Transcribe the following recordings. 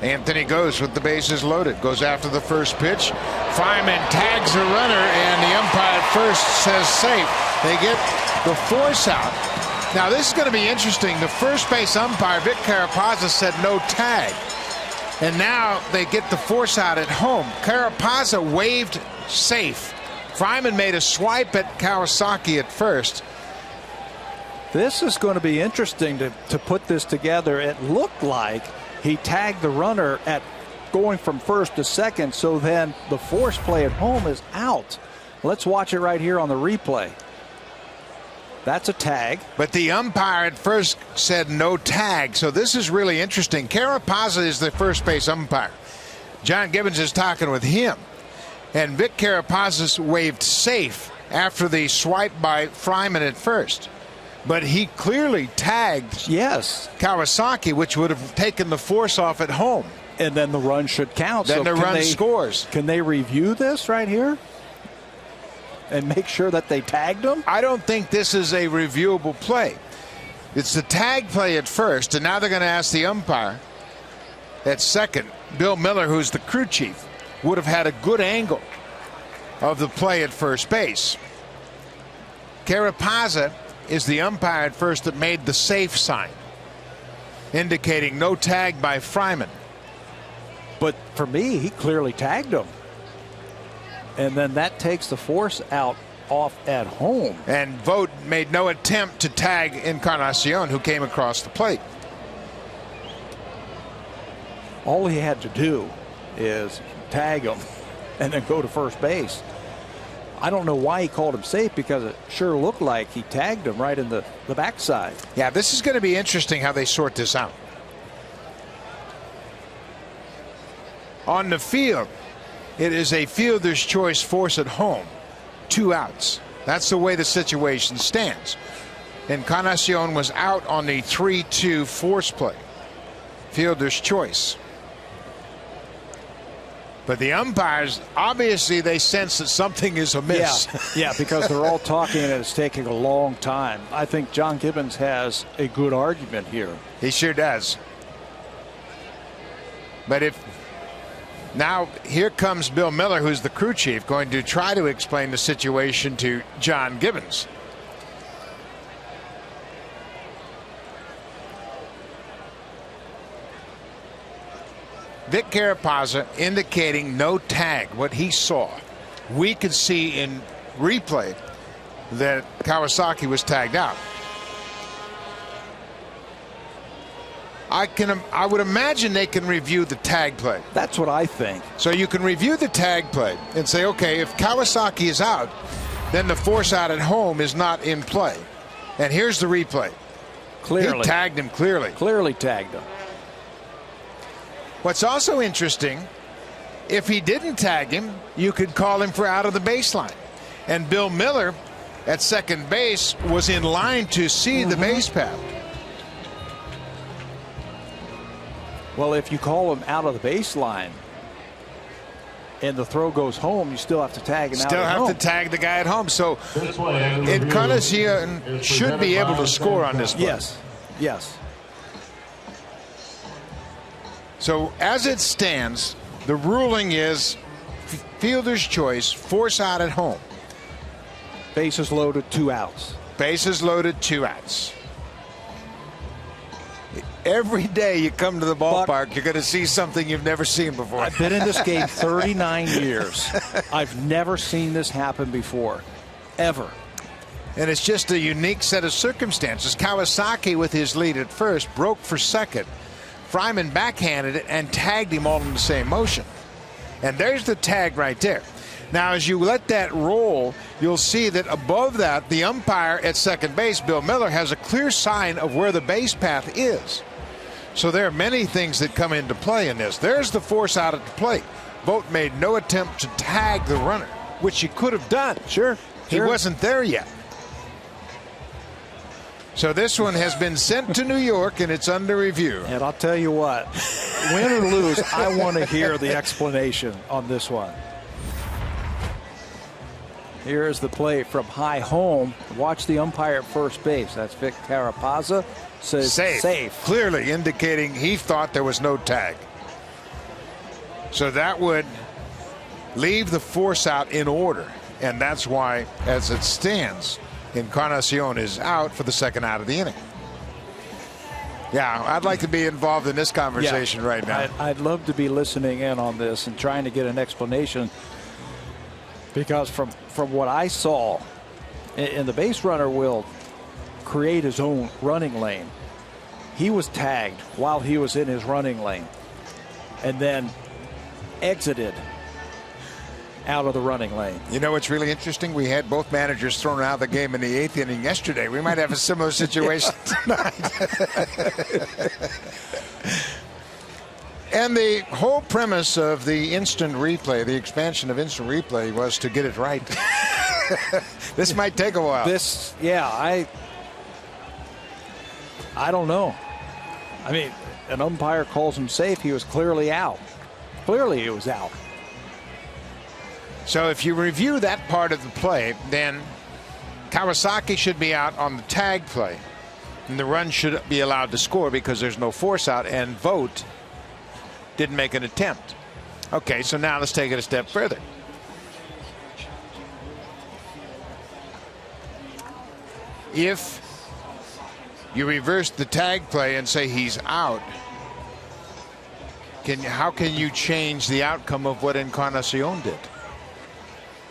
Anthony goes with the bases loaded, goes after the first pitch. Fireman tags the runner, and the umpire at first says safe. They get the force out. Now this is going to be interesting. The first base umpire, Vic Carapazza, said no tag. And now they get the force out at home. Carapazza waved safe. Fryman made a swipe at Kawasaki at first. This is going to be interesting to put this together. It looked like he tagged the runner at going from first to second, so then the force play at home is out. Let's watch it right here on the replay. That's a tag. But the umpire at first said no tag, so this is really interesting. Carapazza is the first base umpire. John Gibbons is talking with him. And Vic Carapazza waved safe after the swipe by Fryman at first. But he clearly tagged Kawasaki, which would have taken the force off at home. And then the run should count. Then the run scores. Can they review this right here and make sure that they tagged him? I don't think this is a reviewable play. It's the tag play at first, and now they're going to ask the umpire at second. Bill Miller, who's the crew chief, would have had a good angle of the play at first base. Carapazza is the umpire at first that made the safe sign, indicating no tag by Fryman. But for me, he clearly tagged him. And then that takes the force out off at home. And Vogt made no attempt to tag Encarnacion, who came across the plate. All he had to do is tag him and then go to first base. I don't know why he called him safe, because it sure looked like he tagged him right in the backside. Yeah, this is going to be interesting how they sort this out. On the field, it is a fielder's choice force at home. 2 outs. That's the way the situation stands. Encarnacion was out on the 3-2 force play. Fielder's choice. But the umpires, obviously, they sense that something is amiss. Yeah, because they're all talking and it's taking a long time. I think John Gibbons has a good argument here. He sure does. But now here comes Bill Miller, who's the crew chief, going to try to explain the situation to John Gibbons. Vic Carapazza indicating no tag. What he saw, we could see in replay that Kawasaki was tagged out. I would imagine they can review the tag play. That's what I think. So you can review the tag play and say, okay, if Kawasaki is out, then the force out at home is not in play. And here's the replay. Clearly. He tagged him clearly. Clearly tagged him. What's also interesting, if he didn't tag him, you could call him for out of the baseline. And Bill Miller at second base was in line to see the base path. Well, if you call him out of the baseline and the throw goes home, you still have to tag him out at home. Still have to tag the guy at home. So Encarnacion should be able to score on this play. Yes. So as it stands, the ruling is fielder's choice, force out at home. Bases loaded, 2 outs. Bases loaded, 2 outs. Every day you come to the ballpark, you're going to see something you've never seen before. I've been in this game 39 years. I've never seen this happen before, ever. And it's just a unique set of circumstances. Kawasaki, with his lead at first, broke for second. Fryman backhanded it and tagged him all in the same motion. And there's the tag right there. Now, as you let that roll, you'll see that above that, the umpire at second base, Bill Miller, has a clear sign of where the base path is. So there are many things that come into play in this. There's the force out at the plate. Vogt made no attempt to tag the runner, which he could have done. Sure. He wasn't there yet. So this one has been sent to New York, and it's under review. And I'll tell you what, win or lose, I want to hear the explanation on this one. Here's the play from high home. Watch the umpire at first base. That's Vic Carapazza. Says safe. Clearly indicating he thought there was no tag. So that would leave the force out in order. And that's why, as it stands, Encarnacion is out for the second out of the inning. Yeah, I'd like to be involved in this conversation right now. I'd love to be listening in on this and trying to get an explanation, because from what I saw, and the base runner will create his own running lane. He was tagged while he was in his running lane and then exited out of the running lane. You know what's really interesting? We had both managers thrown out of the game in the 8th inning yesterday. We might have a similar situation tonight. And the whole premise of the instant replay, the expansion of instant replay, was to get it right. This might take a while. I don't know. I mean, an umpire calls him safe. He was clearly out. Clearly he was out. So if you review that part of the play, then Kawasaki should be out on the tag play. And the run should be allowed to score because there's no force out, and Vogt didn't make an attempt. Okay, so now let's take it a step further. If you reverse the tag play and say he's out, how can you change the outcome of what Encarnacion did?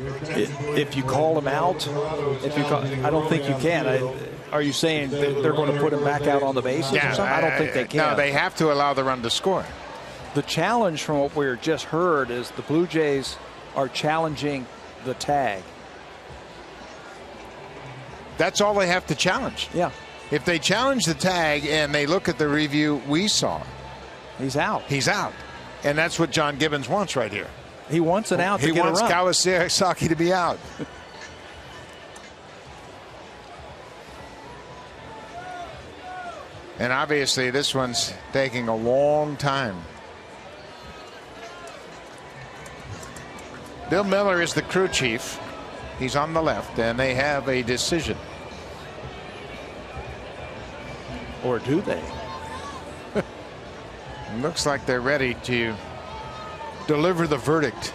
If you call him out, I don't think you can. Are you saying that they're going to put him back out on the bases or something? I don't think they can. No, they have to allow the run to score. The challenge from what we just heard is the Blue Jays are challenging the tag. That's all they have to challenge. Yeah. If they challenge the tag and they look at the review we saw, he's out. He's out. And that's what John Gibbons wants right here. He wants an out to get a run. He wants Kawasaki to be out. And obviously this one's taking a long time. Bill Miller is the crew chief. He's on the left, and they have a decision. Or do they? Looks like they're ready to deliver the verdict.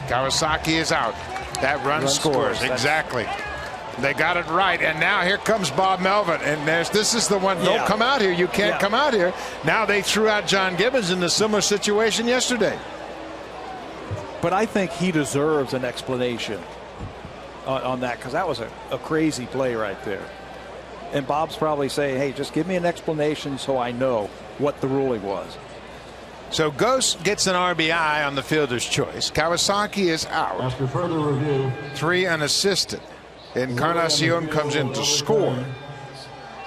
Kawasaki is out. That run scores. Exactly. They got it right, and now here comes Bob Melvin, and this is the one. Yeah. Don't come out here. You can't come out here. Now they threw out John Gibbons in a similar situation yesterday. But I think he deserves an explanation on that, because that was a crazy play right there. And Bob's probably saying, hey, just give me an explanation so I know what the ruling was. So Ghost gets an RBI on the fielder's choice. Kawasaki is out. After further review, 3 unassisted. Encarnacion comes in to score.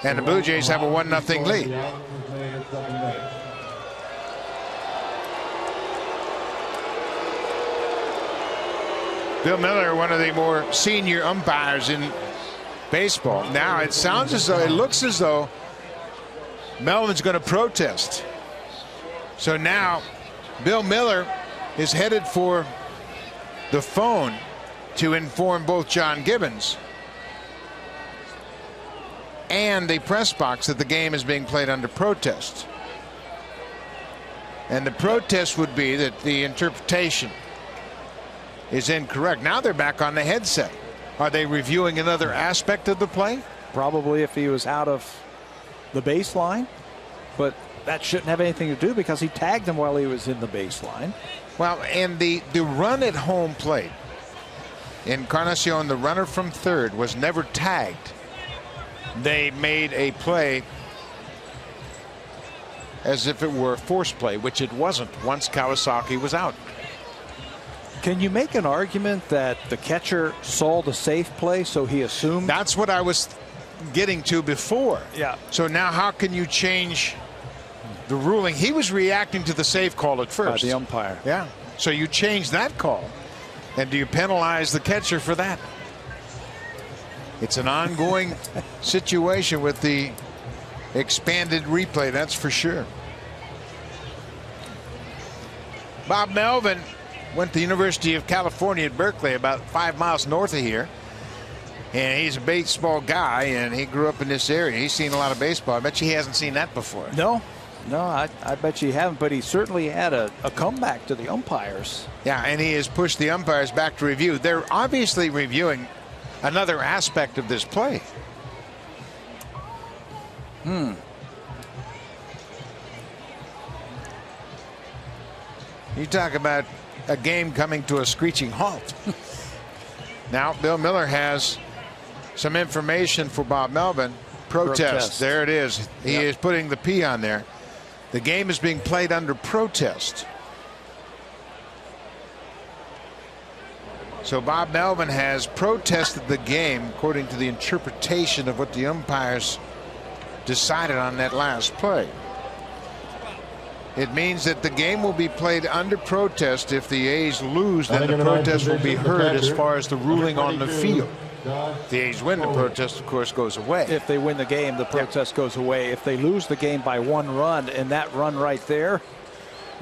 And the Blue Jays have a 1-0 lead. Bill Miller, one of the more senior umpires in baseball. Now it looks as though Melvin's going to protest. So now Bill Miller is headed for the phone to inform both John Gibbons and the press box that the game is being played under protest. And the protest would be that the interpretation is incorrect. Now they're back on the headset. Are they reviewing another aspect of the play? Probably if he was out of the baseline, but that shouldn't have anything to do because he tagged him while he was in the baseline. Well, and the run at home plate, Encarnacion, the runner from third, was never tagged. They made a play as if it were a force play, which it wasn't once Kawasaki was out. Can you make an argument that the catcher saw the safe play, so he assumed? That's what I was getting to before. Yeah. So now how can you change the ruling? He was reacting to the safe call at first. By the umpire. Yeah. So you change that call. And do you penalize the catcher for that? It's an ongoing situation with the expanded replay, that's for sure. Bob Melvin went to the University of California at Berkeley, about 5 miles north of here. And he's a baseball guy, and he grew up in this area. He's seen a lot of baseball. I bet you he hasn't seen that before. No, I bet you haven't, but he certainly had a comeback to the umpires. Yeah, and he has pushed the umpires back to review. They're obviously reviewing another aspect of this play. You talk about a game coming to a screeching halt. Now, Bill Miller has some information for Bob Melvin. Protest. There it is. He is putting the P on there. The game is being played under protest. So Bob Melvin has protested the game according to the interpretation of what the umpires decided on that last play. It means that the game will be played under protest. If the A's lose, then the protest will be heard as far as the ruling on the field. If the A's win, the protest, of course, goes away. If they win the game, the protest goes away. If they lose the game by 1 run, and that run right there,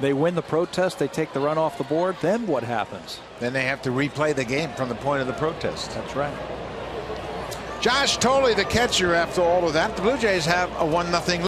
they win the protest, they take the run off the board, then what happens? Then they have to replay the game from the point of the protest. That's right. Josh Thole, the catcher, after all of that. The Blue Jays have a 1-0 lead.